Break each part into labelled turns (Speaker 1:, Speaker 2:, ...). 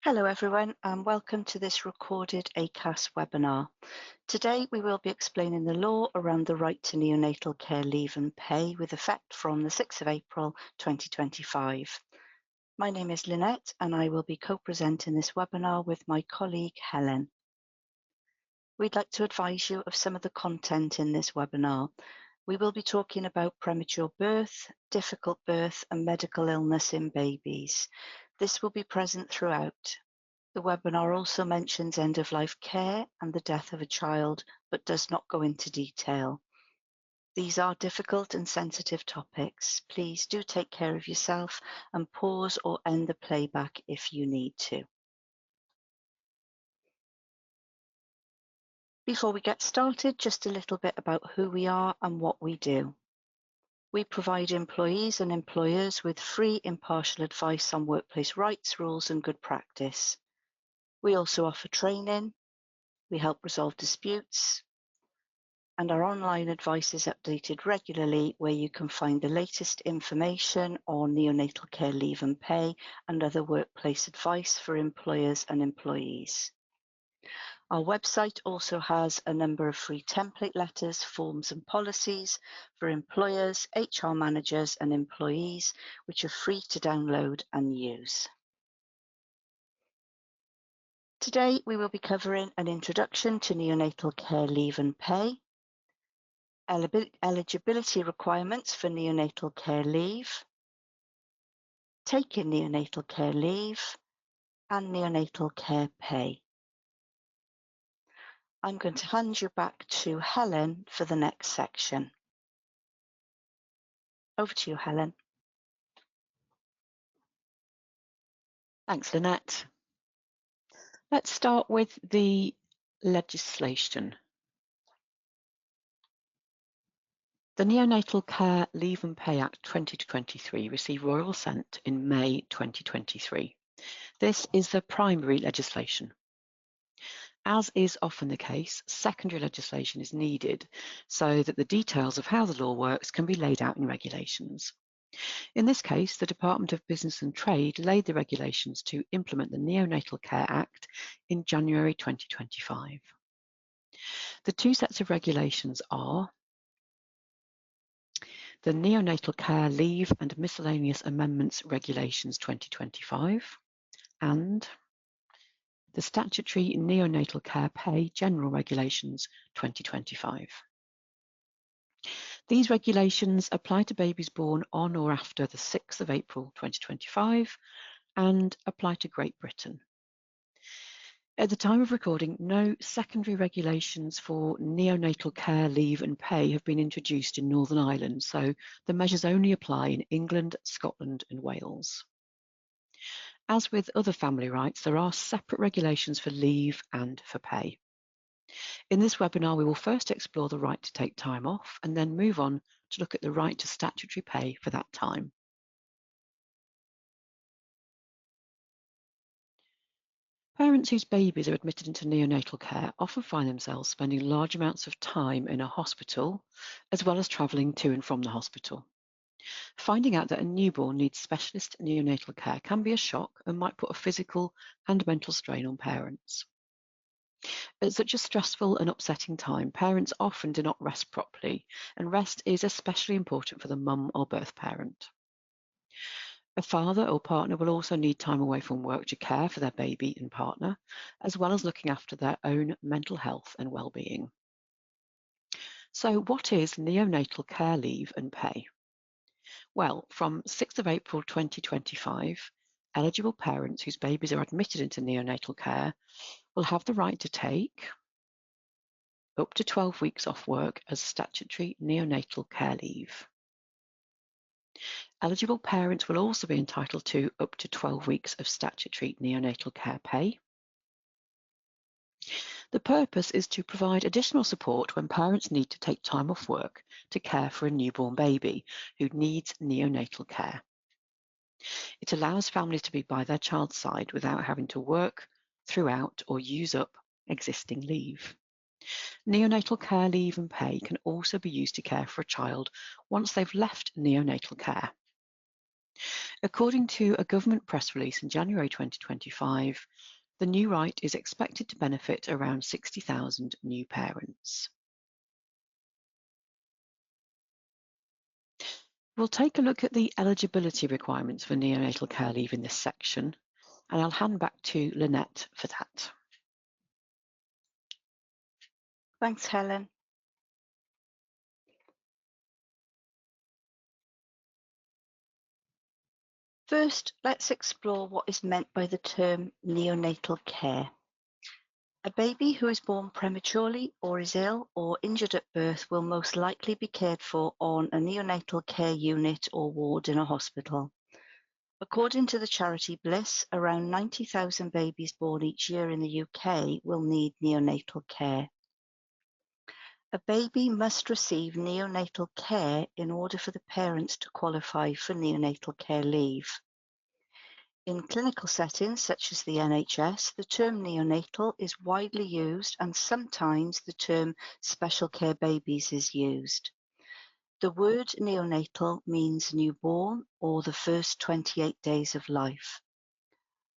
Speaker 1: Hello everyone and welcome to this recorded Acas webinar. Today we will be explaining the law around the right to neonatal care leave and pay with effect from the 6th of April 2025. My name is Lynette and I will be co-presenting this webinar with my colleague Helen. We'd like to advise you of some of the content in this webinar. We will be talking about premature birth, difficult birth and medical illness in babies. This will be present throughout. The webinar also mentions end-of-life care and the death of a child, but does not go into detail. These are difficult and sensitive topics. Please do take care of yourself and pause or end the playback if you need to. Before we get started, just a little bit about who we are and what we do. We provide employees and employers with free, impartial advice on workplace rights, rules, and good practice. We also offer training. We help resolve disputes, and our online advice is updated regularly where you can find the latest information on neonatal care leave and pay and other workplace advice for employers and employees. Our website also has a number of free template letters, forms and policies for employers, HR managers and employees, which are free to download and use. Today we will be covering an introduction to neonatal care leave and pay, eligibility requirements for neonatal care leave, taking neonatal care leave, and neonatal care pay. I'm going to hand you back to Helen for the next section. Over to you, Helen.
Speaker 2: Thanks, Lynette. Let's start with the legislation. The Neonatal Care Leave and Pay Act 2023 received royal assent in May 2023. This is the primary legislation. As is often the case, secondary legislation is needed so that the details of how the law works can be laid out in regulations. In this case, the Department of Business and Trade laid the regulations to implement the Neonatal Care Act in January 2025. The two sets of regulations are the Neonatal Care Leave and Miscellaneous Amendments Regulations 2025 and the Statutory Neonatal Care Pay General Regulations 2025. These regulations apply to babies born on or after the 6th of April 2025 and apply to Great Britain. At the time of recording, no secondary regulations for neonatal care leave and pay have been introduced in Northern Ireland, so the measures only apply in England, Scotland and Wales. As with other family rights, there are separate regulations for leave and for pay. In this webinar, we will first explore the right to take time off and then move on to look at the right to statutory pay for that time. Parents whose babies are admitted into neonatal care often find themselves spending large amounts of time in a hospital, as well as travelling to and from the hospital. Finding out that a newborn needs specialist neonatal care can be a shock and might put a physical and mental strain on parents. At such a stressful and upsetting time, parents often do not rest properly, and rest is especially important for the mum or birth parent. A father or partner will also need time away from work to care for their baby and partner, as well as looking after their own mental health and well-being. So what is neonatal care leave and pay? Well, from 6th of April 2025, eligible parents whose babies are admitted into neonatal care will have the right to take up to 12 weeks off work as statutory neonatal care leave. Eligible parents will also be entitled to up to 12 weeks of statutory neonatal care pay. The purpose is to provide additional support when parents need to take time off work to care for a newborn baby who needs neonatal care. It allows families to be by their child's side without having to work throughout or use up existing leave. Neonatal care leave and pay can also be used to care for a child once they've left neonatal care. According to a government press release in January 2025, the new right is expected to benefit around 60,000 new parents. We'll take a look at the eligibility requirements for neonatal care leave in this section, and I'll hand back to Lynette for that.
Speaker 1: Thanks, Helen. First, let's explore what is meant by the term neonatal care. A baby who is born prematurely or is ill or injured at birth will most likely be cared for on a neonatal care unit or ward in a hospital. According to the charity Bliss, around 90,000 babies born each year in the UK will need neonatal care. A baby must receive neonatal care in order for the parents to qualify for neonatal care leave. In clinical settings such as the NHS, the term neonatal is widely used, and sometimes the term special care babies is used. The word neonatal means newborn or the first 28 days of life.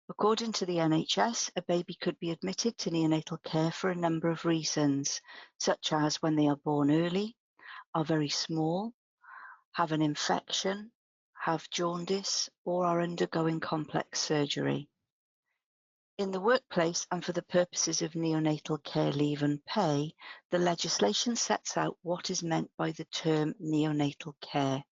Speaker 1: According to the NHS, a baby could be admitted to neonatal care for a number of reasons, such as when they are born early, are very small, have an infection, have jaundice, or are undergoing complex surgery. In the workplace and for the purposes of neonatal care leave and pay, the legislation sets out what is meant by the term neonatal care.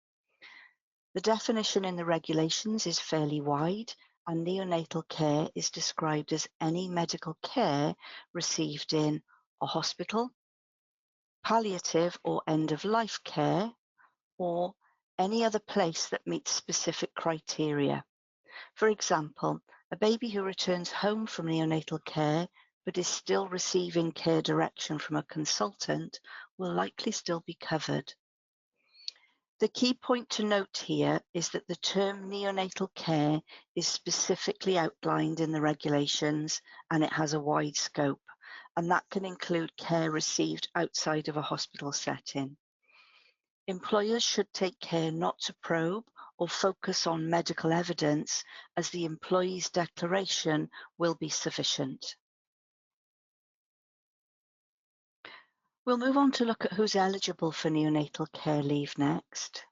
Speaker 1: The definition in the regulations is fairly wide, and neonatal care is described as any medical care received in a hospital, palliative or end-of-life care, or any other place that meets specific criteria. For example, a baby who returns home from neonatal care but is still receiving care direction from a consultant will likely still be covered. The key point to note here is that the term neonatal care is specifically outlined in the regulations, and it has a wide scope, and that can include care received outside of a hospital setting. Employers should take care not to probe or focus on medical evidence, as the employee's declaration will be sufficient. We'll move on to look at who's eligible for neonatal care leave next.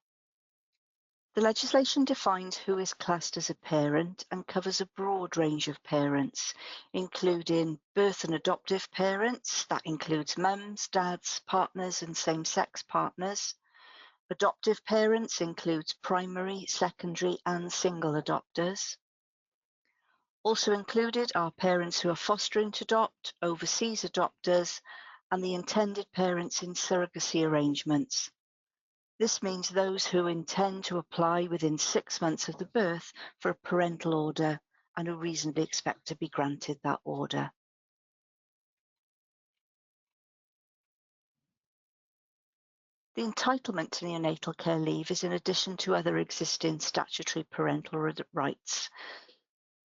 Speaker 1: The legislation defines who is classed as a parent and covers a broad range of parents, including birth and adoptive parents. That includes mums, dads, partners, and same-sex partners. Adoptive parents includes primary, secondary, and single adopters. Also included are parents who are fostering to adopt, overseas adopters, and the intended parents in surrogacy arrangements. This means those who intend to apply within 6 months of the birth for a parental order and who reasonably expect to be granted that order. The entitlement to neonatal care leave is in addition to other existing statutory parental rights.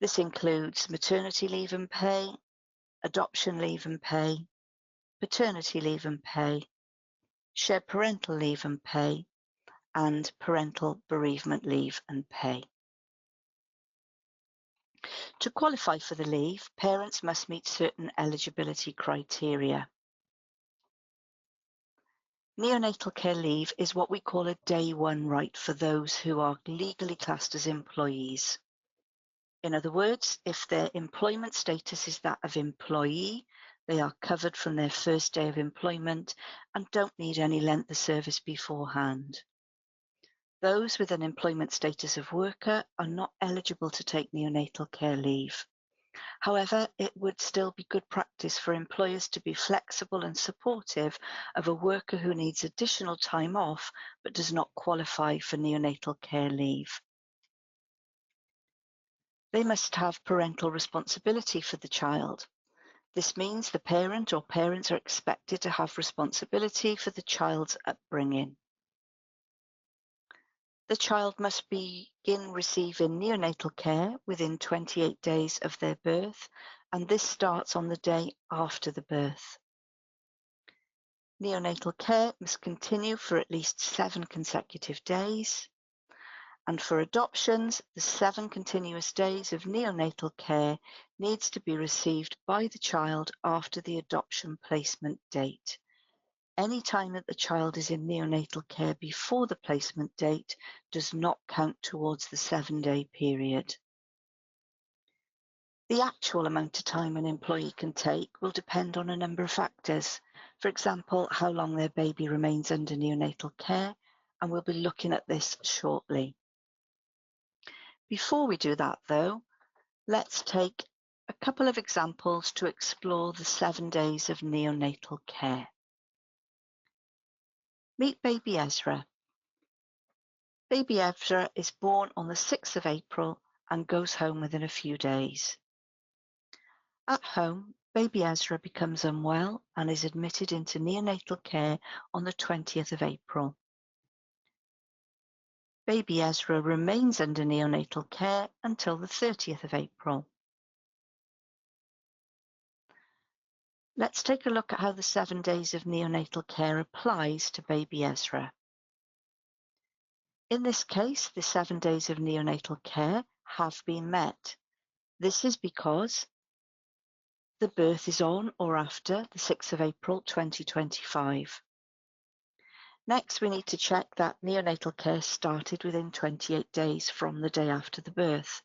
Speaker 1: This includes maternity leave and pay, adoption leave and pay, paternity leave and pay, shared parental leave and pay, and parental bereavement leave and pay. To qualify for the leave, parents must meet certain eligibility criteria. Neonatal care leave is what we call a day one right for those who are legally classed as employees. In other words, if their employment status is that of employee, they are covered from their first day of employment and don't need any length of service beforehand. Those with an employment status of worker are not eligible to take neonatal care leave. However, it would still be good practice for employers to be flexible and supportive of a worker who needs additional time off but does not qualify for neonatal care leave. They must have parental responsibility for the child. This means the parent or parents are expected to have responsibility for the child's upbringing. The child must begin receiving neonatal care within 28 days of their birth, and this starts on the day after the birth. Neonatal care must continue for at least 7 consecutive days, And for adoptions, the 7 continuous days of neonatal care needs to be received by the child after the adoption placement date. Any time that the child is in neonatal care before the placement date does not count towards the 7-day period. The actual amount of time an employee can take will depend on a number of factors. For example, how long their baby remains under neonatal care, and we'll be looking at this shortly. Before we do that though, let's take a couple of examples to explore the 7 days of neonatal care. Meet baby Ezra. Baby Ezra is born on the 6th of April and goes home within a few days. At home, baby Ezra becomes unwell and is admitted into neonatal care on the 20th of April. Baby Ezra remains under neonatal care until the 30th of April. Let's take a look at how the 7 days of neonatal care applies to baby Ezra. In this case, the 7 days of neonatal care have been met. This is because the birth is on or after the 6th of April 2025. Next, we need to check that neonatal care started within 28 days from the day after the birth.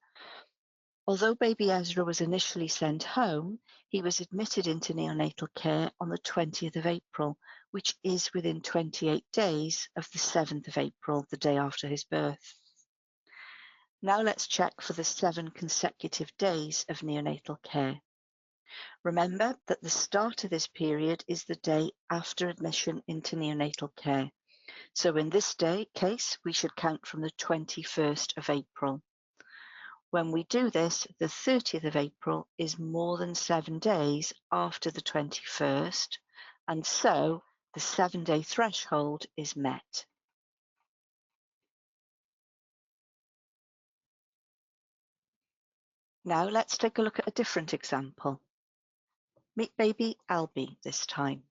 Speaker 1: Although baby Ezra was initially sent home, he was admitted into neonatal care on the 20th of April, which is within 28 days of the 7th of April, the day after his birth. Now let's check for the 7 consecutive days of neonatal care. Remember that the start of this period is the day after admission into neonatal care. So in this case, we should count from the 21st of April. When we do this, the 30th of April is more than 7 days after the 21st, and so the 7-day threshold is met. Now let's take a look at a different example. Meet baby Albie this time.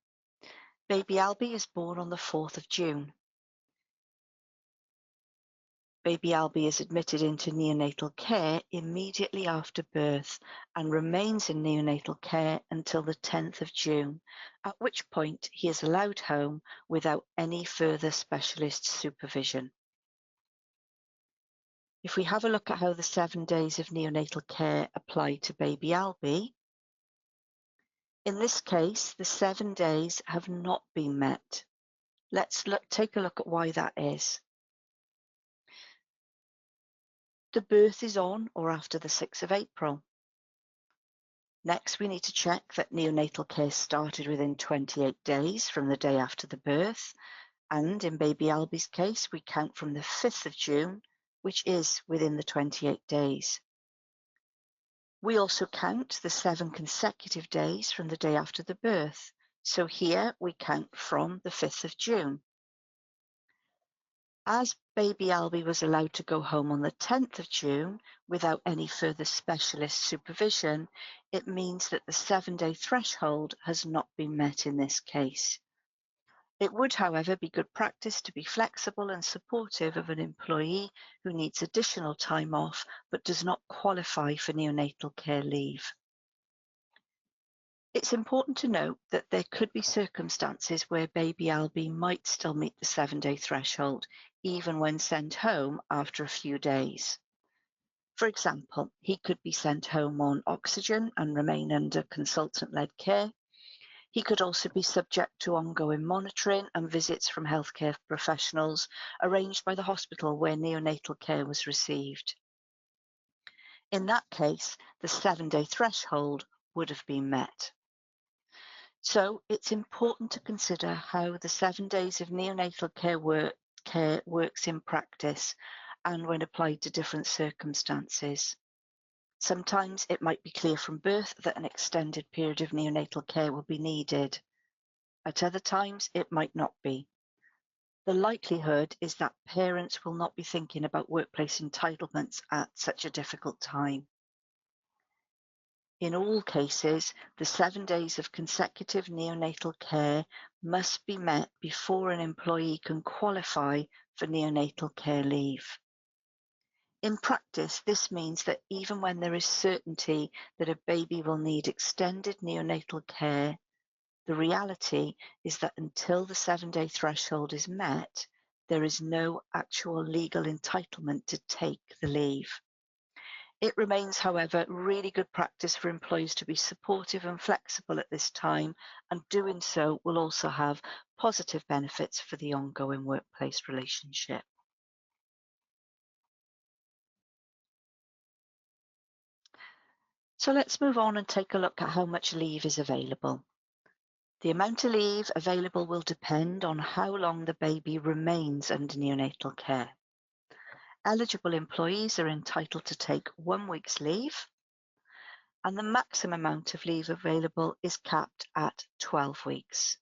Speaker 1: Baby Albie is born on the 4th of June. Baby Albie is admitted into neonatal care immediately after birth and remains in neonatal care until the 10th of June, at which point he is allowed home without any further specialist supervision. If we have a look at how the 7 days of neonatal care apply to baby Albie, in this case, the 7 days have not been met. Let's take a look at why that is. The birth is on or after the 6th of April. Next, we need to check that neonatal care started within 28 days from the day after the birth, and in baby Albie's case, we count from the 5th of June, which is within the 28 days. We also count the 7 consecutive days from the day after the birth, so here we count from the 5th of June. As baby Albie was allowed to go home on the 10th of June without any further specialist supervision, it means that the 7-day threshold has not been met in this case. It would, however, be good practice to be flexible and supportive of an employee who needs additional time off but does not qualify for neonatal care leave. It's important to note that there could be circumstances where baby Albie might still meet the 7-day threshold, even when sent home after a few days. For example, he could be sent home on oxygen and remain under consultant-led care. He could also be subject to ongoing monitoring and visits from healthcare professionals arranged by the hospital where neonatal care was received. In that case, the 7-day threshold would have been met. So it's important to consider how the 7 days of neonatal care works in practice and when applied to different circumstances. Sometimes it might be clear from birth that an extended period of neonatal care will be needed. At other times, it might not be. The likelihood is that parents will not be thinking about workplace entitlements at such a difficult time. In all cases, the 7 days of consecutive neonatal care must be met before an employee can qualify for neonatal care leave. In practice, this means that even when there is certainty that a baby will need extended neonatal care, the reality is that until the 7-day threshold is met, there is no actual legal entitlement to take the leave. It remains, however, really good practice for employees to be supportive and flexible at this time, and doing so will also have positive benefits for the ongoing workplace relationship. So let's move on and take a look at how much leave is available. The amount of leave available will depend on how long the baby remains under neonatal care. Eligible employees are entitled to take 1 week's leave, and the maximum amount of leave available is capped at 12 weeks.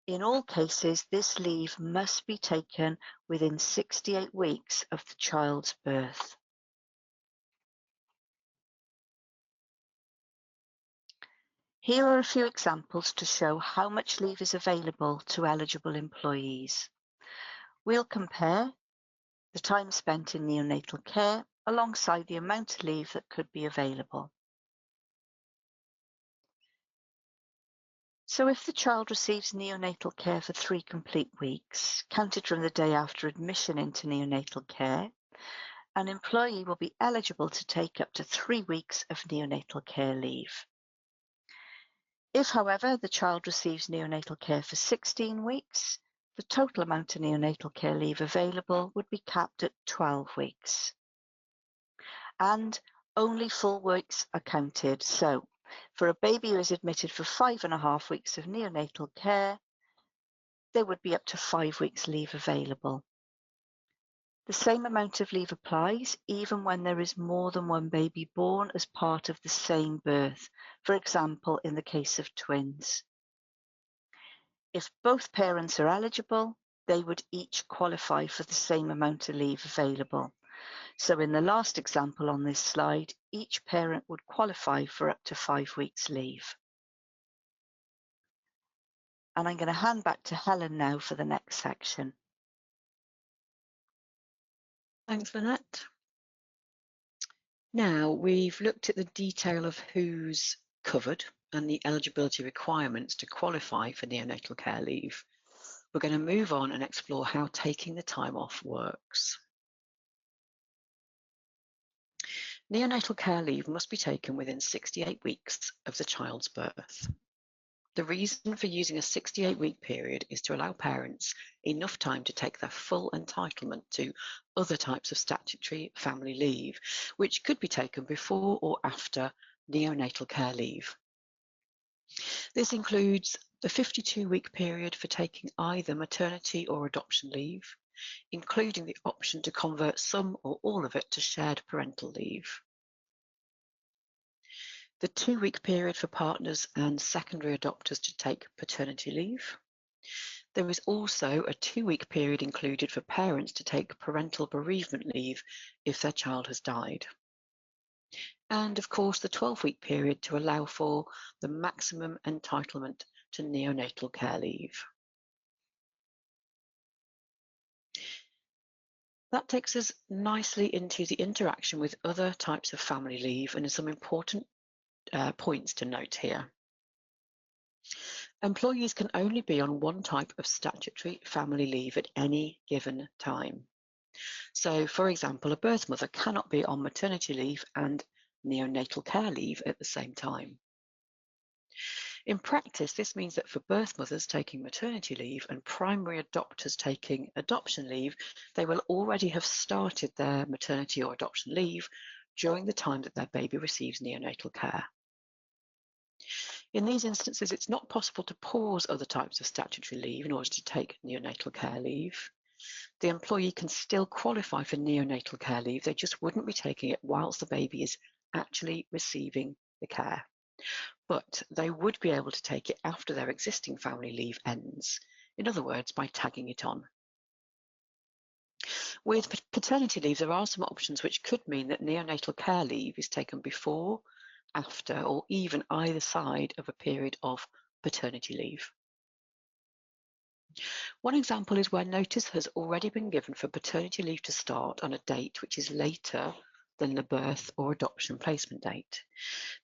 Speaker 1: In all cases, this leave must be taken within 68 weeks of the child's birth. Here are a few examples to show how much leave is available to eligible employees. We'll compare the time spent in neonatal care alongside the amount of leave that could be available. So if the child receives neonatal care for 3 complete weeks, counted from the day after admission into neonatal care, an employee will be eligible to take up to 3 weeks of neonatal care leave. If, however, the child receives neonatal care for 16 weeks, the total amount of neonatal care leave available would be capped at 12 weeks. And only full weeks are counted. So, for a baby who is admitted for 5.5 weeks of neonatal care, there would be up to 5 weeks leave available. The same amount of leave applies even when there is more than one baby born as part of the same birth, for example, in the case of twins. If both parents are eligible, they would each qualify for the same amount of leave available. So in the last example on this slide, each parent would qualify for up to 5 weeks leave. And I'm going to hand back to Helen now for the next section.
Speaker 2: Thanks, Lynette. Now we've looked at the detail of who's covered and the eligibility requirements to qualify for neonatal care leave. We're going to move on and explore how taking the time off works. Neonatal care leave must be taken within 68 weeks of the child's birth. The reason for using a 68-week period is to allow parents enough time to take their full entitlement to other types of statutory family leave, which could be taken before or after neonatal care leave. This includes the 52-week period for taking either maternity or adoption leave, including the option to convert some or all of it to shared parental leave. The 2-week period for partners and secondary adopters to take paternity leave. There is also a 2-week period included for parents to take parental bereavement leave if their child has died. And of course, the 12-week period to allow for the maximum entitlement to neonatal care leave. That takes us nicely into the interaction with other types of family leave and some important points to note here. Employees can only be on one type of statutory family leave at any given time. So, for example, a birth mother cannot be on maternity leave and neonatal care leave at the same time. In practice, this means that for birth mothers taking maternity leave and primary adopters taking adoption leave, they will already have started their maternity or adoption leave during the time that their baby receives neonatal care. In these instances, it's not possible to pause other types of statutory leave in order to take neonatal care leave. The employee can still qualify for neonatal care leave, they just wouldn't be taking it whilst the baby is actually receiving the care. But they would be able to take it after their existing family leave ends, in other words, by tagging it on. With paternity leave, there are some options which could mean that neonatal care leave is taken before, after, or even either side of a period of paternity leave. One example is where notice has already been given for paternity leave to start on a date which is later than the birth or adoption placement date.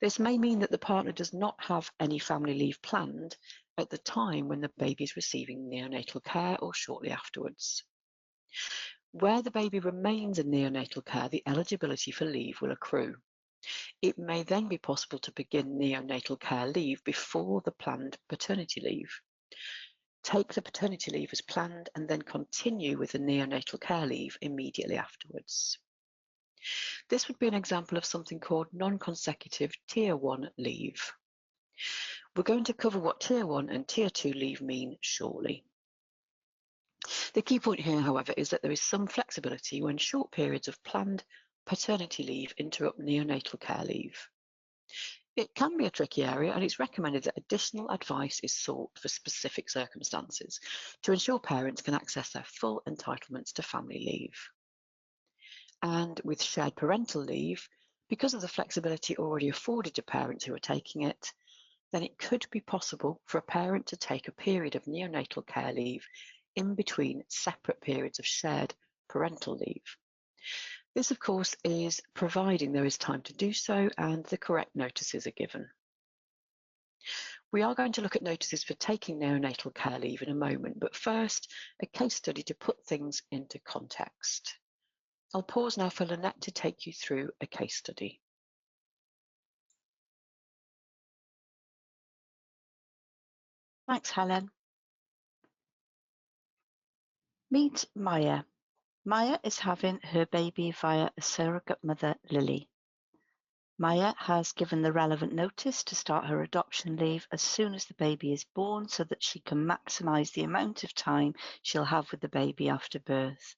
Speaker 2: This may mean that the partner does not have any family leave planned at the time when the baby is receiving neonatal care or shortly afterwards. Where the baby remains in neonatal care, the eligibility for leave will accrue. It may then be possible to begin neonatal care leave before the planned paternity leave. Take the paternity leave as planned and then continue with the neonatal care leave immediately afterwards. This would be an example of something called non-consecutive Tier 1 leave. We're going to cover what Tier 1 and Tier 2 leave mean shortly. The key point here, however, is that there is some flexibility when short periods of planned paternity leave interrupt neonatal care leave. It can be a tricky area, and it's recommended that additional advice is sought for specific circumstances to ensure parents can access their full entitlements to family leave. And with shared parental leave, because of the flexibility already afforded to parents who are taking it, then it could be possible for a parent to take a period of neonatal care leave in between separate periods of shared parental leave. This, of course, is providing there is time to do so and the correct notices are given. We are going to look at notices for taking neonatal care leave in a moment, but first, a case study to put things into context. I'll pause now for Lynette to take you through a case study.
Speaker 1: Thanks, Helen. Meet Maya. Maya is having her baby via a surrogate mother, Lily. Maya has given the relevant notice to start her adoption leave as soon as the baby is born so that she can maximise the amount of time she'll have with the baby after birth.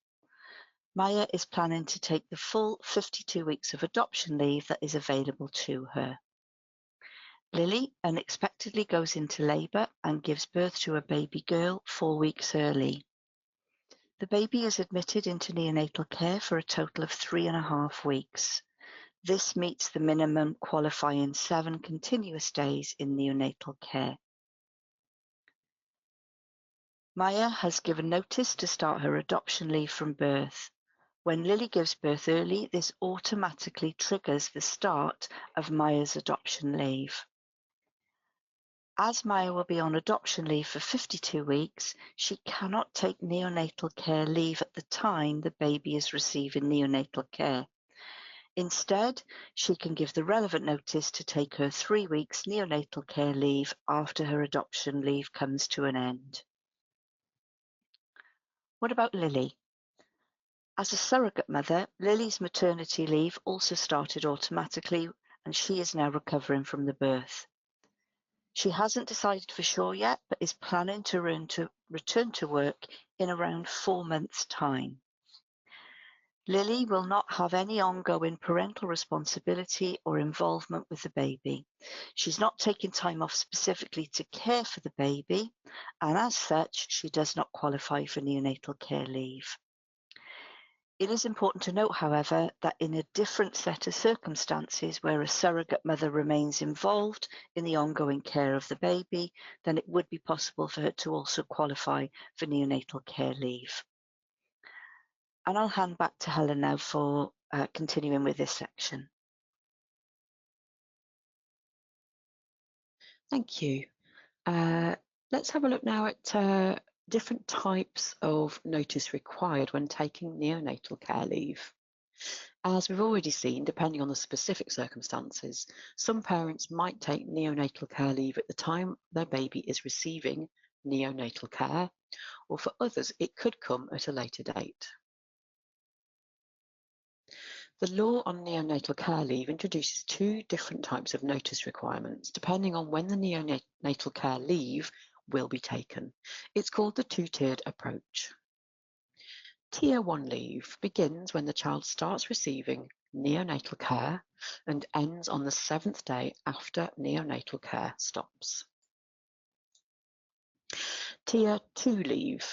Speaker 1: Maya is planning to take the full 52 weeks of adoption leave that is available to her. Lily unexpectedly goes into labour and gives birth to a baby girl 4 weeks early. The baby is admitted into neonatal care for a total of 3.5 weeks. This meets the minimum qualifying 7 continuous days in neonatal care. Maya has given notice to start her adoption leave from birth. When Lily gives birth early, this automatically triggers the start of Maya's adoption leave. As Maya will be on adoption leave for 52 weeks, she cannot take neonatal care leave at the time the baby is receiving neonatal care. Instead, she can give the relevant notice to take her 3 weeks neonatal care leave after her adoption leave comes to an end. What about Lily? As a surrogate mother, Lily's maternity leave also started automatically, and she is now recovering from the birth. She hasn't decided for sure yet, but is planning to return to work in around 4 months' time. Lily will not have any ongoing parental responsibility or involvement with the baby. She's not taking time off specifically to care for the baby, and as such, she does not qualify for neonatal care leave. It is important to note, however, that in a different set of circumstances where a surrogate mother remains involved in the ongoing care of the baby, then it would be possible for her to also qualify for neonatal care leave. And I'll hand back to Helen now for continuing with this section.
Speaker 2: Thank you. Let's have a look now at different types of notice required when taking neonatal care leave. As we've already seen, depending on the specific circumstances, some parents might take neonatal care leave at the time their baby is receiving neonatal care, or for others, it could come at a later date. The law on neonatal care leave introduces 2 different types of notice requirements, depending on when the neonatal care leave will be taken. It's called the 2-tiered approach. Tier 1 leave begins when the child starts receiving neonatal care and ends on the 7th day after neonatal care stops. Tier 2 leave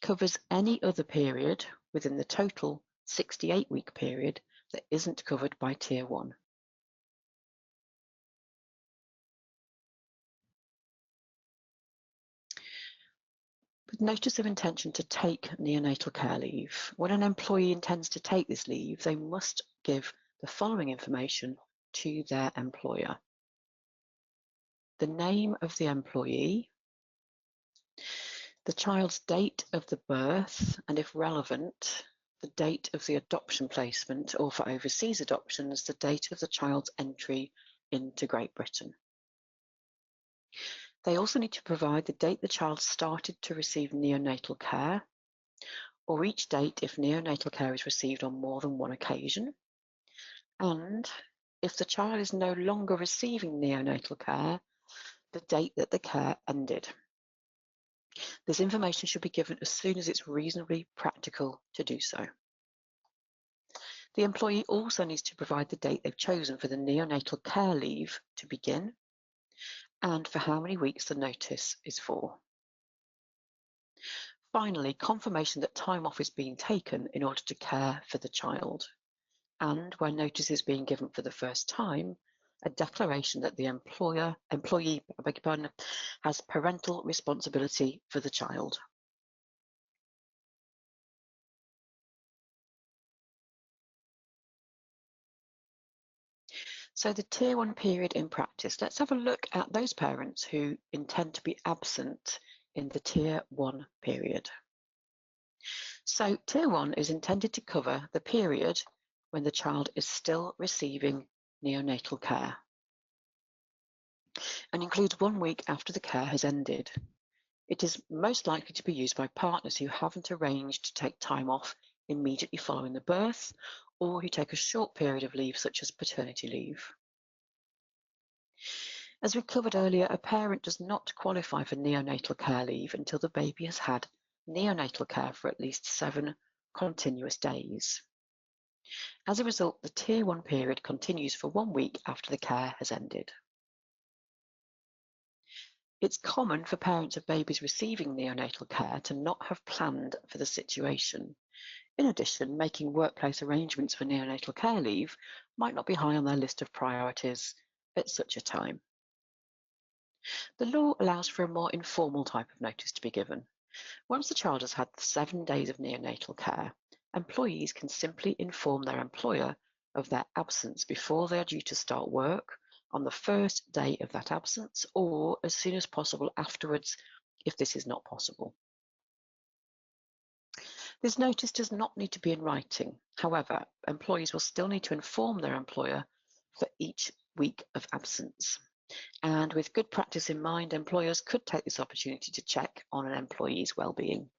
Speaker 2: covers any other period within the total 68-week period that isn't covered by Tier 1. Notice of intention to take neonatal care leave. When an employee intends to take this leave, they must give the following information to their employer: the name of the employee, the child's date of the birth, and if relevant, the date of the adoption placement, or for overseas adoptions, the date of the child's entry into Great Britain. They also need to provide the date the child started to receive neonatal care, or each date if neonatal care is received on more than one occasion, and if the child is no longer receiving neonatal care, the date that the care ended. This information should be given as soon as it's reasonably practical to do so. The employee also needs to provide the date they've chosen for the neonatal care leave to begin and for how many weeks the notice is for. Finally, confirmation that time off is being taken in order to care for the child. And where notice is being given for the first time, a declaration that the employee has parental responsibility for the child. So the Tier 1 period in practice, let's have a look at those parents who intend to be absent in the Tier 1 period. So Tier 1 is intended to cover the period when the child is still receiving neonatal care and includes 1 week after the care has ended. It is most likely to be used by partners who haven't arranged to take time off immediately following the birth, or who take a short period of leave such as paternity leave. As we covered earlier, a parent does not qualify for neonatal care leave until the baby has had neonatal care for at least 7 continuous days. As a result, the Tier 1 period continues for 1 week after the care has ended. It's common for parents of babies receiving neonatal care to not have planned for the situation. In addition, making workplace arrangements for neonatal care leave might not be high on their list of priorities at such a time. The law allows for a more informal type of notice to be given. Once the child has had 7 days of neonatal care, employees can simply inform their employer of their absence before they are due to start work, on the first day of that absence, or as soon as possible afterwards if this is not possible. This notice does not need to be in writing. However, employees will still need to inform their employer for each week of absence. And with good practice in mind, employers could take this opportunity to check on an employee's well-being.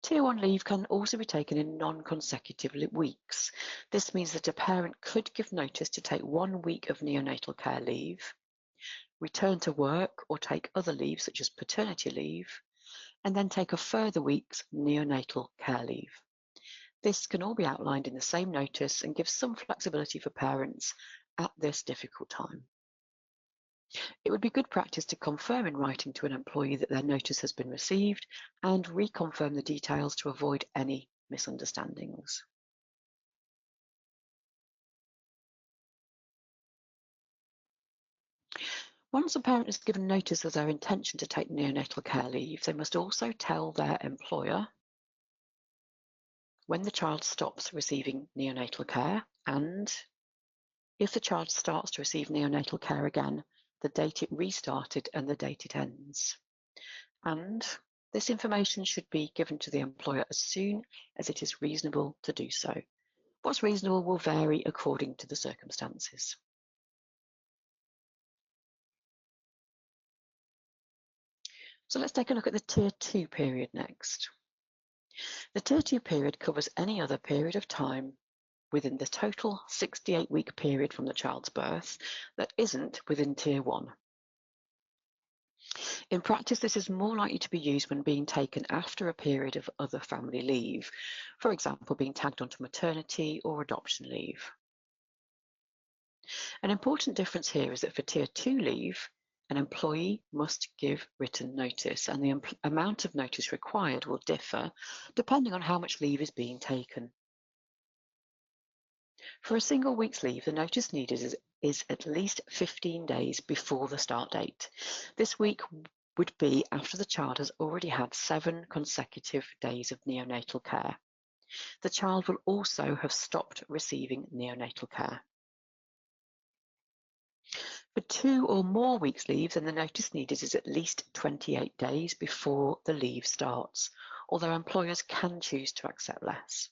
Speaker 2: Tier 1 leave can also be taken in non-consecutive weeks. This means that a parent could give notice to take 1 week of neonatal care leave, return to work or take other leave such as paternity leave, and then take a further week's neonatal care leave. This can all be outlined in the same notice and gives some flexibility for parents at this difficult time. It would be good practice to confirm in writing to an employee that their notice has been received and reconfirm the details to avoid any misunderstandings. Once a parent is given notice of their intention to take neonatal care leave, they must also tell their employer when the child stops receiving neonatal care and, if the child starts to receive neonatal care again, the date it restarted and the date it ends. And this information should be given to the employer as soon as it is reasonable to do so. What's reasonable will vary according to the circumstances. So let's take a look at the Tier 2 period next. The Tier 2 period covers any other period of time within the total 68-week period from the child's birth that isn't within Tier 1. In practice, this is more likely to be used when being taken after a period of other family leave, for example, being tagged onto maternity or adoption leave. An important difference here is that for Tier 2 leave, an employee must give written notice, and the amount of notice required will differ depending on how much leave is being taken. For a single week's leave, the notice needed is at least 15 days before the start date. This week would be after the child has already had 7 consecutive days of neonatal care. The child will also have stopped receiving neonatal care. For 2 or more weeks leave, then the notice needed is at least 28 days before the leave starts, although employers can choose to accept less.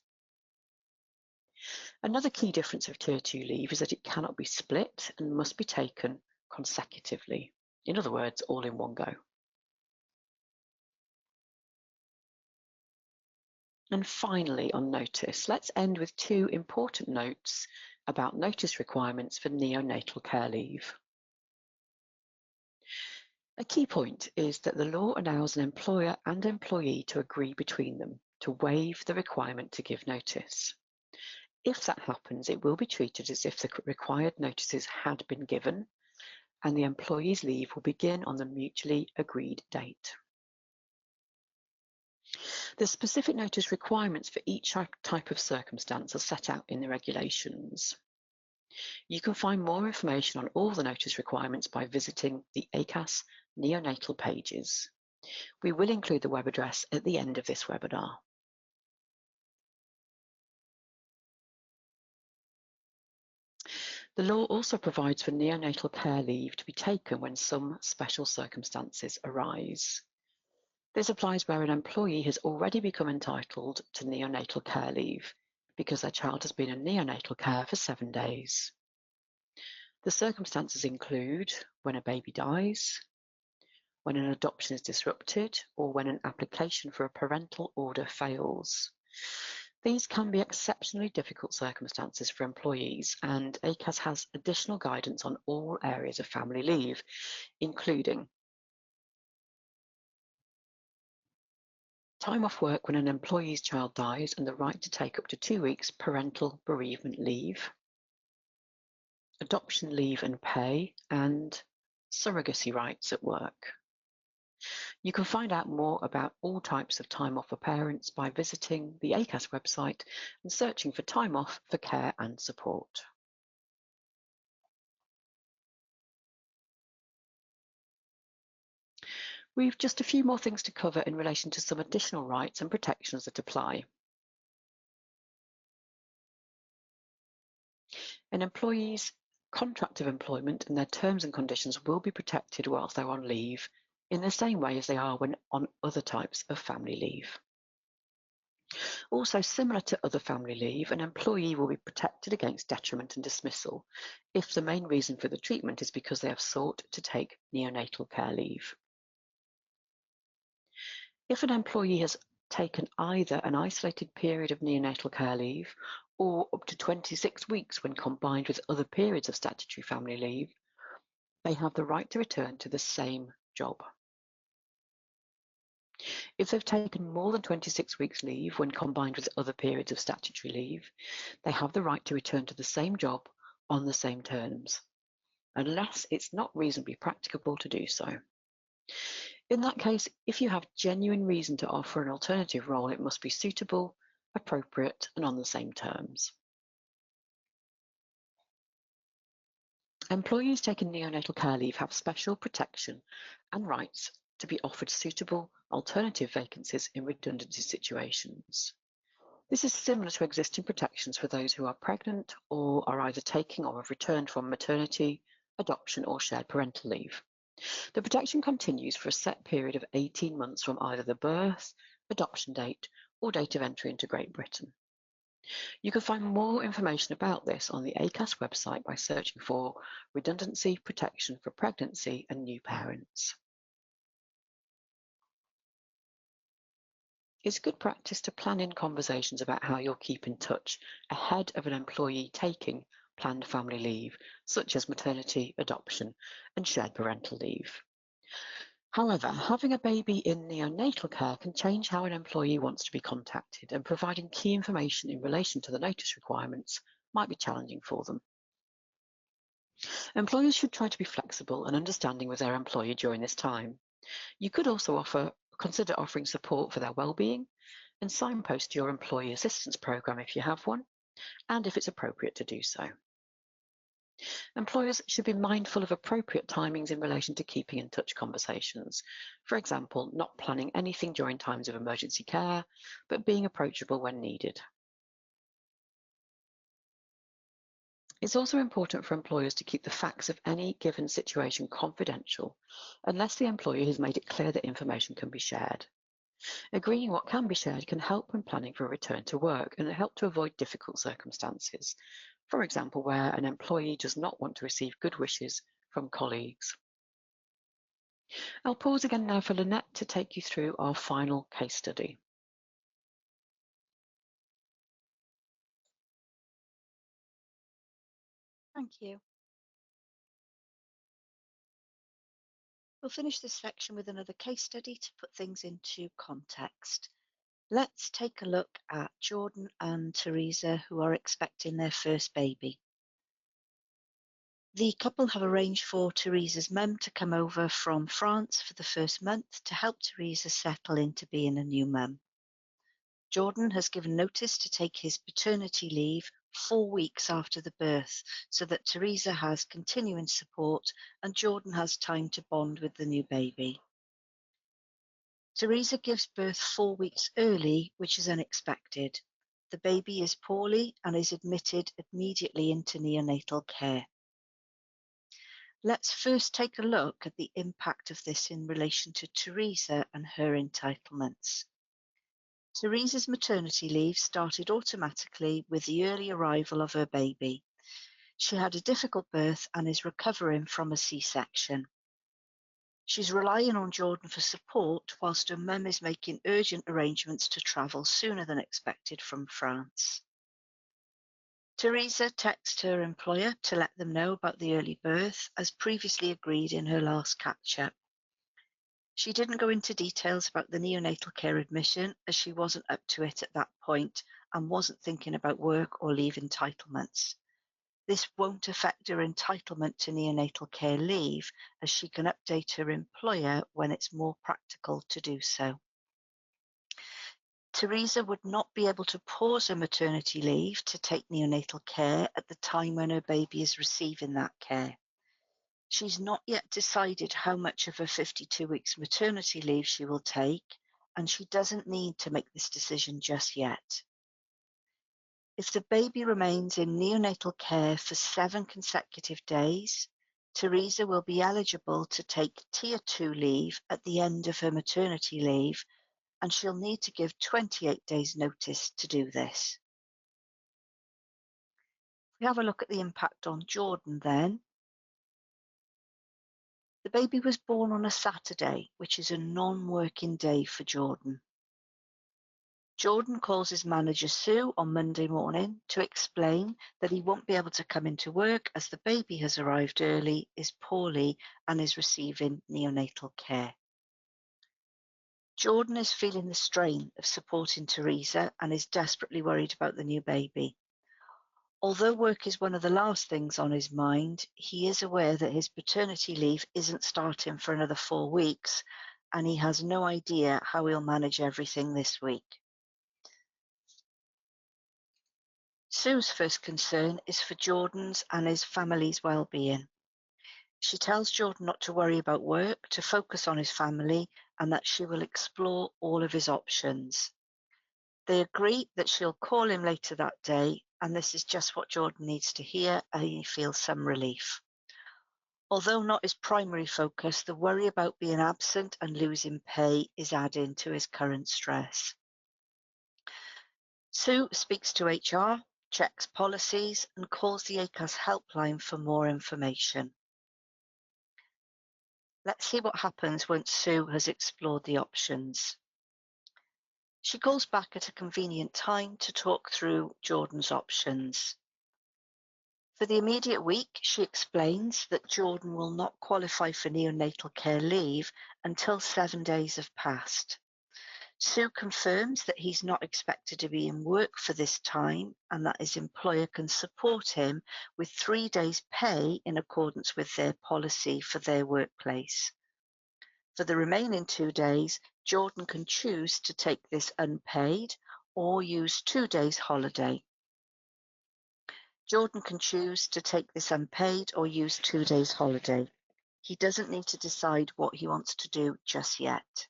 Speaker 2: Another key difference of Tier 2 leave is that it cannot be split and must be taken consecutively. In other words, all in one go. And finally, on notice, let's end with 2 important notes about notice requirements for neonatal care leave. A key point is that the law allows an employer and employee to agree between them to waive the requirement to give notice. If that happens, it will be treated as if the required notices had been given, and the employee's leave will begin on the mutually agreed date. The specific notice requirements for each type of circumstance are set out in the regulations. You can find more information on all the notice requirements by visiting the Acas neonatal pages. We will include the web address at the end of this webinar. The law also provides for neonatal care leave to be taken when some special circumstances arise. This applies where an employee has already become entitled to neonatal care leave because their child has been in neonatal care for 7 days. The circumstances include when a baby dies, when an adoption is disrupted, or when an application for a parental order fails. These can be exceptionally difficult circumstances for employees, and Acas has additional guidance on all areas of family leave, including time off work when an employee's child dies and the right to take up to 2 weeks parental bereavement leave, adoption leave and pay, and surrogacy rights at work. You can find out more about all types of time off for parents by visiting the Acas website and searching for time off for care and support. We've just a few more things to cover in relation to some additional rights and protections that apply. An employee's contract of employment and their terms and conditions will be protected whilst they're on leave, in the same way as they are when on other types of family leave. Also, similar to other family leave, an employee will be protected against detriment and dismissal if the main reason for the treatment is because they have sought to take neonatal care leave. If an employee has taken either an isolated period of neonatal care leave or up to 26 weeks when combined with other periods of statutory family leave, they have the right to return to the same job. If they've taken more than 26 weeks leave when combined with other periods of statutory leave, they have the right to return to the same job on the same terms, unless it's not reasonably practicable to do so. In that case, if you have genuine reason to offer an alternative role, it must be suitable, appropriate, and on the same terms. Employees taking neonatal care leave have special protection and rights to be offered suitable alternative vacancies in redundancy situations. This is similar to existing protections for those who are pregnant or are either taking or have returned from maternity, adoption, or shared parental leave. The protection continues for a set period of 18 months from either the birth, adoption date, or date of entry into Great Britain. You can find more information about this on the Acas website by searching for redundancy protection for pregnancy and new parents. It's good practice to plan in conversations about how you'll keep in touch ahead of an employee taking planned family leave, such as maternity, adoption, and shared parental leave. However, having a baby in neonatal care can change how an employee wants to be contacted, and providing key information in relation to the notice requirements might be challenging for them. Employers should try to be flexible and understanding with their employee during this time. You could also consider offering support for their well-being and signpost your employee assistance program if you have one, and if it's appropriate to do so. Employers should be mindful of appropriate timings in relation to keeping in touch conversations. For example, not planning anything during times of emergency care, but being approachable when needed. It's also important for employers to keep the facts of any given situation confidential, unless the employer has made it clear that information can be shared. Agreeing what can be shared can help when planning for a return to work and help to avoid difficult circumstances. For example, where an employee does not want to receive good wishes from colleagues. I'll pause again now for Lynette to take you through our final case study.
Speaker 1: Thank you. We'll finish this section with another case study to put things into context. Let's take a look at Jordan and Teresa, who are expecting their first baby. The couple have arranged for Teresa's mum to come over from France for the first month to help Teresa settle into being a new mum. Jordan has given notice to take his paternity leave 4 weeks after the birth so that Teresa has continuing support and Jordan has time to bond with the new baby. Teresa gives birth 4 weeks early, which is unexpected. The baby is poorly and is admitted immediately into neonatal care. Let's first take a look at the impact of this in relation to Teresa and her entitlements. Teresa's maternity leave started automatically with the early arrival of her baby. She had a difficult birth and is recovering from a C-section. She's relying on Jordan for support whilst her mum is making urgent arrangements to travel sooner than expected from France. Teresa texts her employer to let them know about the early birth, as previously agreed in her last catch-up. She didn't go into details about the neonatal care admission as she wasn't up to it at that point and wasn't thinking about work or leave entitlements. This won't affect her entitlement to neonatal care leave as she can update her employer when it's more practical to do so. Teresa would not be able to pause her maternity leave to take neonatal care at the time when her baby is receiving that care. She's not yet decided how much of her 52 weeks maternity leave she will take, and she doesn't need to make this decision just yet. If the baby remains in neonatal care for 7 consecutive days, Teresa will be eligible to take Tier 2 leave at the end of her maternity leave, and she'll need to give 28 days notice to do this. If we have a look at the impact on Jordan then, the baby was born on a Saturday, which is a non-working day for Jordan. Jordan calls his manager Sue on Monday morning to explain that he won't be able to come into work as the baby has arrived early, is poorly, and is receiving neonatal care. Jordan is feeling the strain of supporting Teresa and is desperately worried about the new baby. Although work is one of the last things on his mind, he is aware that his paternity leave isn't starting for another 4 weeks, and he has no idea how he'll manage everything this week. Sue's first concern is for Jordan's and his family's well-being. She tells Jordan not to worry about work, to focus on his family, and that she will explore all of his options. They agree that she'll call him later that day, and this is just what Jordan needs to hear, and he feels some relief. Although not his primary focus, the worry about being absent and losing pay is adding to his current stress. Sue speaks to HR, checks policies, and calls the Acas helpline for more information. Let's see what happens once Sue has explored the options. She calls back at a convenient time to talk through Jordan's options. For the immediate week, she explains that Jordan will not qualify for neonatal care leave until 7 days have passed. Sue confirms that he's not expected to be in work for this time and that his employer can support him with 3 days' pay in accordance with their policy for their workplace. For the remaining 2 days, Jordan can choose to take this unpaid or use 2 days holiday. Jordan can choose to take this unpaid or use 2 days holiday. He doesn't need to decide what he wants to do just yet.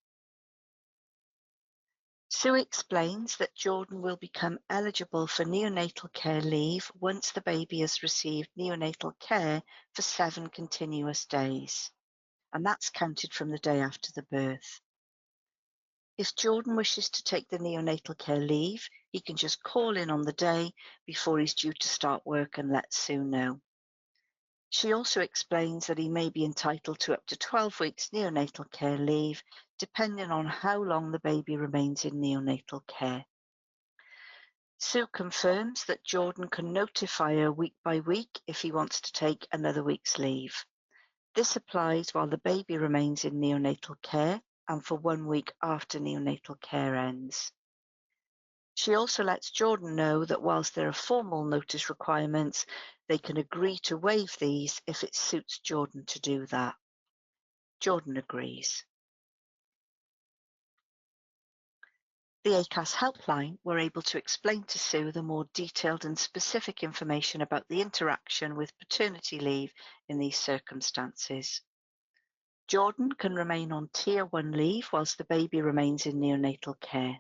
Speaker 1: Sue explains that Jordan will become eligible for neonatal care leave once the baby has received neonatal care for 7 continuous days, and that's counted from the day after the birth. If Jordan wishes to take the neonatal care leave, he can just call in on the day before he's due to start work and let Sue know. She also explains that he may be entitled to up to 12 weeks neonatal care leave, depending on how long the baby remains in neonatal care. Sue confirms that Jordan can notify her week by week if he wants to take another week's leave. This applies while the baby remains in neonatal care and for 1 week after neonatal care ends. She also lets Jordan know that whilst there are formal notice requirements, they can agree to waive these if it suits Jordan to do that. Jordan agrees. The Acas helpline were able to explain to Sue the more detailed and specific information about the interaction with paternity leave in these circumstances. Jordan can remain on Tier 1 leave whilst the baby remains in neonatal care.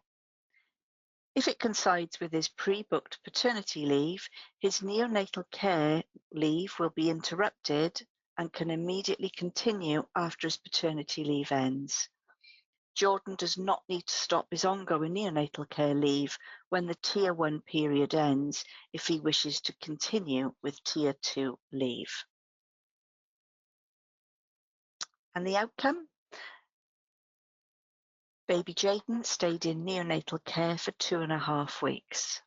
Speaker 1: If it coincides with his pre-booked paternity leave, his neonatal care leave will be interrupted and can immediately continue after his paternity leave ends. Jordan does not need to stop his ongoing neonatal care leave when the Tier 1 period ends if he wishes to continue with Tier 2 leave. And the outcome? Baby Jaden stayed in neonatal care for 2.5 weeks.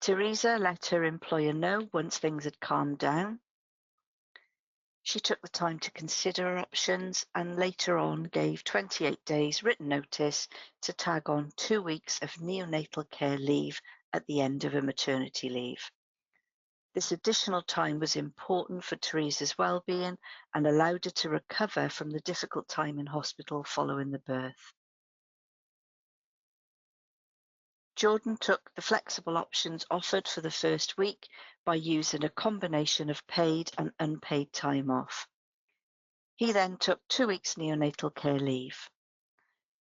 Speaker 1: Teresa let her employer know once things had calmed down. She took the time to consider her options and later on gave 28 days written notice to tag on 2 weeks of neonatal care leave at the end of her maternity leave. This additional time was important for Teresa's well-being and allowed her to recover from the difficult time in hospital following the birth. Jordan took the flexible options offered for the first week by using a combination of paid and unpaid time off. He then took 2 weeks neonatal care leave.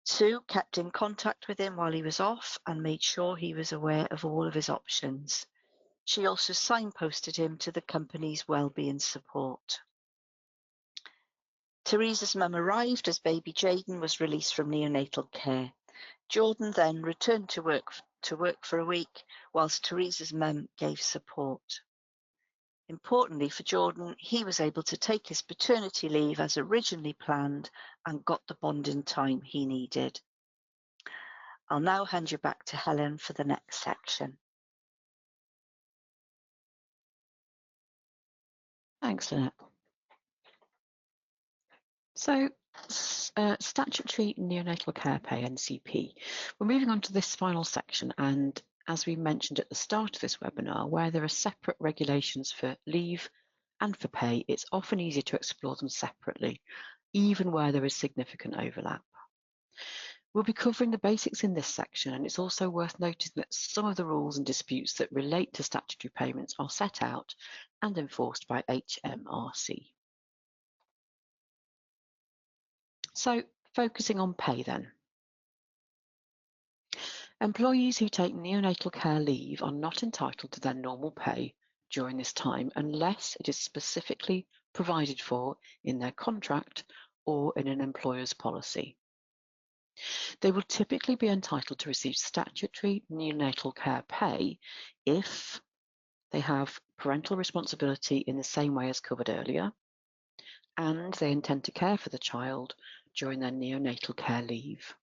Speaker 1: Sue kept in contact with him while he was off and made sure he was aware of all of his options. She also signposted him to the company's wellbeing support. Teresa's mum arrived as baby Jaden was released from neonatal care. Jordan then returned to work for a week, whilst Teresa's mum gave support. Importantly for Jordan, he was able to take his paternity leave as originally planned and got the bonding time he needed. I'll now hand you back to Helen for the next section.
Speaker 2: Thanks, Lynette. So, statutory neonatal care pay, NCP. We're moving on to this final section, and as we mentioned at the start of this webinar, where there are separate regulations for leave and for pay, it's often easier to explore them separately, even where there is significant overlap. We'll be covering the basics in this section, and it's also worth noting that some of the rules and disputes that relate to statutory payments are set out and enforced by HMRC. So, focusing on pay then. Employees who take neonatal care leave are not entitled to their normal pay during this time unless it is specifically provided for in their contract or in an employer's policy. They will typically be entitled to receive statutory neonatal care pay if they have parental responsibility in the same way as covered earlier, and they intend to care for the child during their neonatal care leave.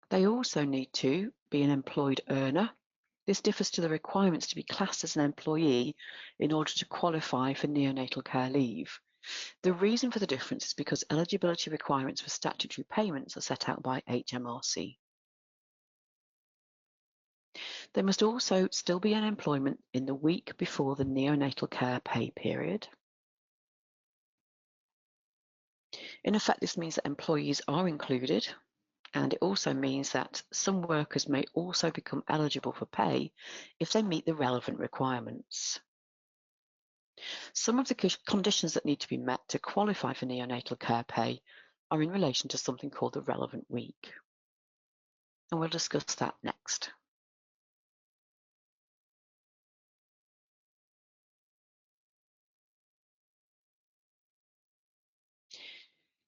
Speaker 2: They also need to be an employed earner. This differs to the requirements to be classed as an employee in order to qualify for neonatal care leave. The reason for the difference is because eligibility requirements for statutory payments are set out by HMRC. They must also still be in employment in the week before the neonatal care pay period. In effect, this means that employees are included And it also means that some workers may also become eligible for pay if they meet the relevant requirements. Some of the conditions that need to be met to qualify for neonatal care pay are in relation to something called the relevant week. And we'll discuss that next.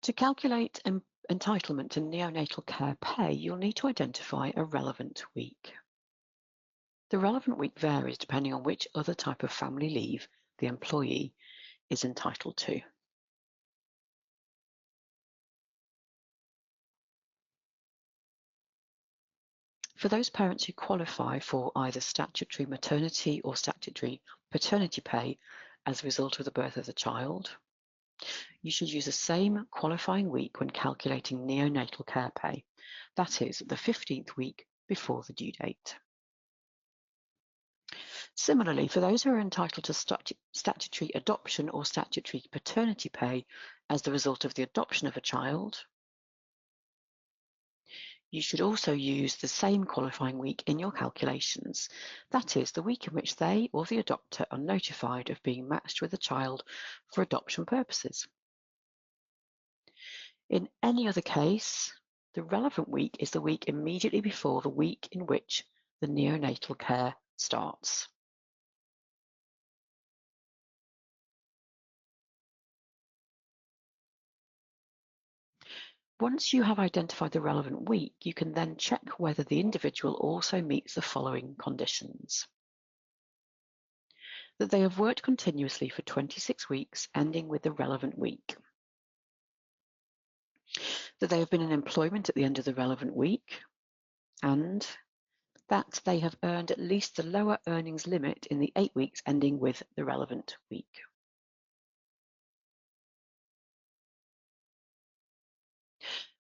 Speaker 2: To calculate entitlement to neonatal care pay, you'll need to identify a relevant week. The relevant week varies depending on which other type of family leave the employee is entitled to. For those parents who qualify for either statutory maternity or statutory paternity pay as a result of the birth of the child, you should use the same qualifying week when calculating neonatal care pay, that is, the 15th week before the due date. Similarly, for those who are entitled to statutory adoption or statutory paternity pay as the result of the adoption of a child, you should also use the same qualifying week in your calculations, that is, the week in which they or the adopter are notified of being matched with a child for adoption purposes. In any other case, the relevant week is the week immediately before the week in which the neonatal care starts. Once you have identified the relevant week, you can then check whether the individual also meets the following conditions. That they have worked continuously for 26 weeks, ending with the relevant week. That they have been in employment at the end of the relevant week, and that they have earned at least the lower earnings limit in the 8 weeks ending with the relevant week.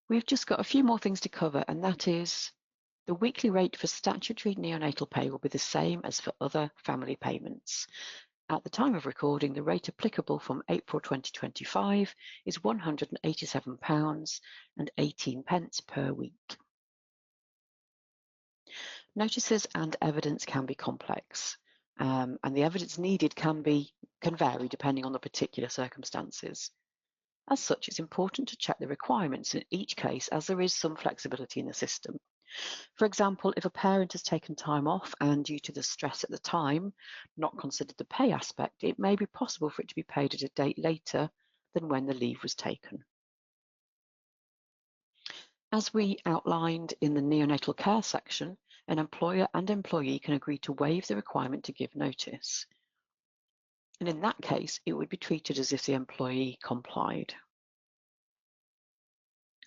Speaker 2: We've just got a few more things to cover, and that is the weekly rate for statutory neonatal pay will be the same as for other family payments. At the time of recording, the rate applicable from April 2025 is £187.18 per week. Notices and evidence can be complex, and the evidence needed can vary depending on the particular circumstances. As such, it's important to check the requirements in each case, as there is some flexibility in the system. For example, if a parent has taken time off and due to the stress at the time, not considered the pay aspect, it may be possible for it to be paid at a date later than when the leave was taken. As we outlined in the neonatal care section, an employer and employee can agree to waive the requirement to give notice. And in that case, it would be treated as if the employee complied.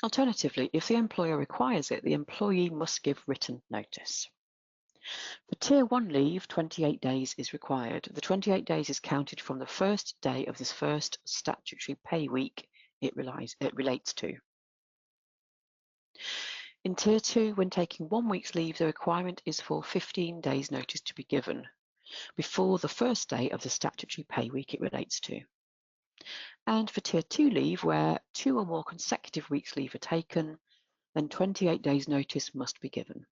Speaker 2: Alternatively, if the employer requires it, the employee must give written notice. For Tier 1 leave, 28 days is required. The 28 days is counted from the first day of this first statutory pay week it relates to. In Tier 2, when taking 1 week's leave, the requirement is for 15 days notice to be given before the first day of the statutory pay week it relates to. And for Tier 2 leave, where 2 or more consecutive weeks leave are taken, then 28 days notice must be given.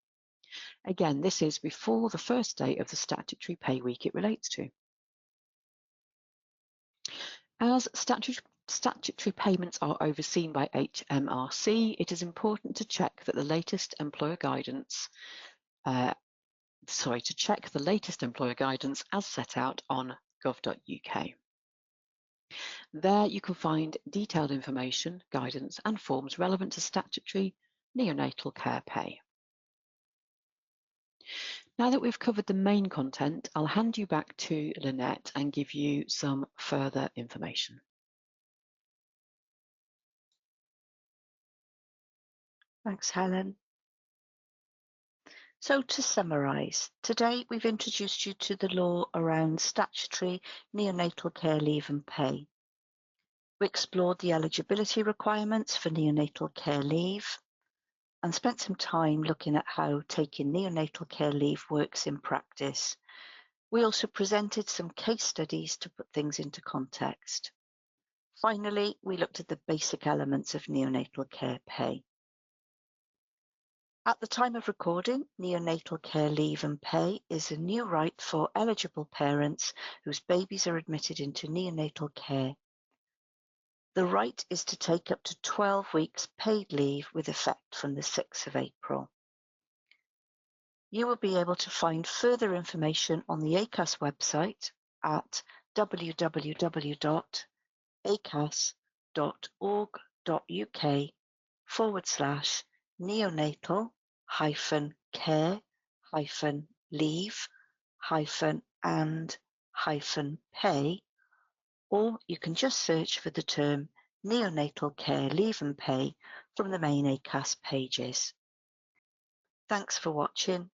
Speaker 2: Again, this is before the first day of the statutory pay week it relates to. As statutory payments are overseen by HMRC, it is important to check that the latest employer guidance as set out on gov.uk. There you can find detailed information, guidance and forms relevant to statutory neonatal care pay. Now that we've covered the main content, I'll hand you back to Lynette and give you some further information.
Speaker 1: Thanks, Helen. So to summarise, today we've introduced you to the law around statutory neonatal care leave and pay. We explored the eligibility requirements for neonatal care leave and spent some time looking at how taking neonatal care leave works in practice. We also presented some case studies to put things into context. Finally, we looked at the basic elements of neonatal care pay. At the time of recording, neonatal care leave and pay is a new right for eligible parents whose babies are admitted into neonatal care. The right is to take up to 12 weeks paid leave with effect from the 6th of April. You will be able to find further information on the Acas website at www.acas.org.uk/neonatal-care-leave-and-pay, or you can just search for the term neonatal care leave and pay from the main Acas pages. Thanks for watching.